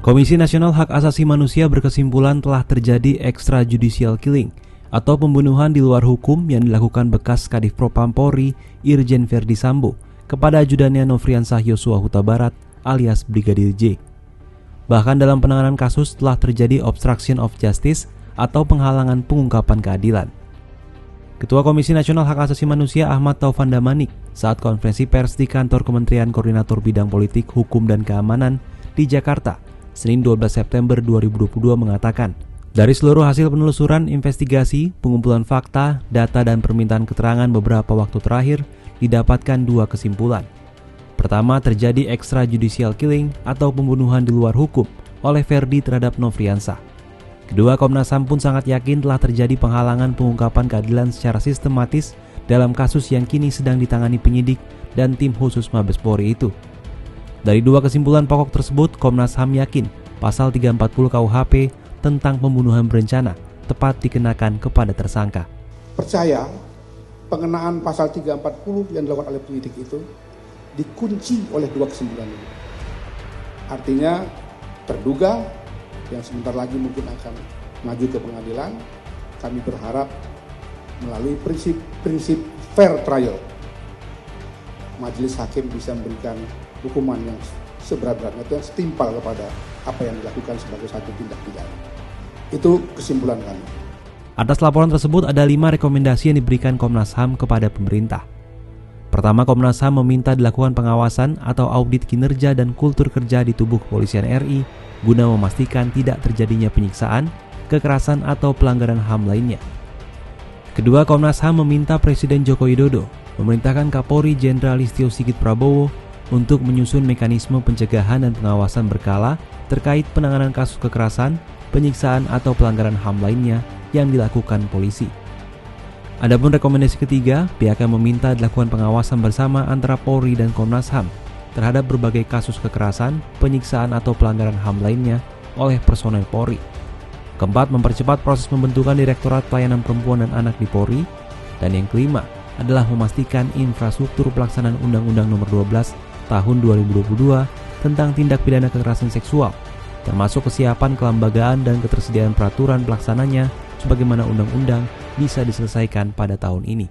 Komisi Nasional Hak Asasi Manusia berkesimpulan telah terjadi extrajudicial killing atau pembunuhan di luar hukum yang dilakukan bekas Kadif Propam Polri Irjen Verdi Sambo kepada ajudannya Nofriansah Yosua Huta Barat alias Brigadir J. Bahkan dalam penanganan kasus telah terjadi obstruction of justice atau penghalangan pengungkapan keadilan. Ketua Komisi Nasional Hak Asasi Manusia Ahmad Taufan Damanik saat konferensi pers di kantor Kementerian Koordinator Bidang Politik, Hukum, dan Keamanan di Jakarta, Senin 12 September 2022 mengatakan, dari seluruh hasil penelusuran, investigasi, pengumpulan fakta, data, dan permintaan keterangan beberapa waktu terakhir, didapatkan dua kesimpulan. Pertama, terjadi extrajudicial killing atau pembunuhan di luar hukum oleh Verdi terhadap Nofriansah. Kedua, Komnas HAM pun sangat yakin telah terjadi penghalangan pengungkapan keadilan secara sistematis dalam kasus yang kini sedang ditangani penyidik dan tim khusus Mabes Polri itu. Dari dua kesimpulan pokok tersebut, Komnas HAM yakin pasal 340 KUHP tentang pembunuhan berencana tepat dikenakan kepada tersangka. Percaya pengenaan pasal 340 yang dilakukan oleh penyidik itu dikunci oleh dua kesimpulan ini. Artinya terduga yang sebentar lagi mungkin akan maju ke pengadilan, kami berharap melalui prinsip fair trial, majelis hakim bisa memberikan hukuman yang seberat-beratnya, yang setimpal kepada apa yang dilakukan sebagai satu tindak pidana. Itu kesimpulan kami. Atas laporan tersebut ada 5 rekomendasi yang diberikan Komnas HAM kepada pemerintah. Pertama, Komnas HAM meminta dilakukan pengawasan atau audit kinerja dan kultur kerja di tubuh Kepolisian RI guna memastikan tidak terjadinya penyiksaan, kekerasan atau pelanggaran HAM lainnya. Kedua, Komnas HAM meminta Presiden Joko Widodo memerintahkan Kapolri Jenderal Listio Sigit Prabowo untuk menyusun mekanisme pencegahan dan pengawasan berkala terkait penanganan kasus kekerasan, penyiksaan atau pelanggaran HAM lainnya yang dilakukan polisi. Adapun rekomendasi ketiga, pihaknya meminta dilakukan pengawasan bersama antara Polri dan Komnas HAM terhadap berbagai kasus kekerasan, penyiksaan atau pelanggaran HAM lainnya oleh personel Polri. Keempat, mempercepat proses pembentukan Direktorat Pelayanan Perempuan dan Anak di Polri. Dan yang kelima adalah memastikan infrastruktur pelaksanaan Undang-Undang Nomor 12 Tahun 2022 tentang tindak pidana kekerasan seksual, termasuk kesiapan kelembagaan dan ketersediaan peraturan pelaksananya sebagaimana undang-undang bisa diselesaikan pada tahun ini.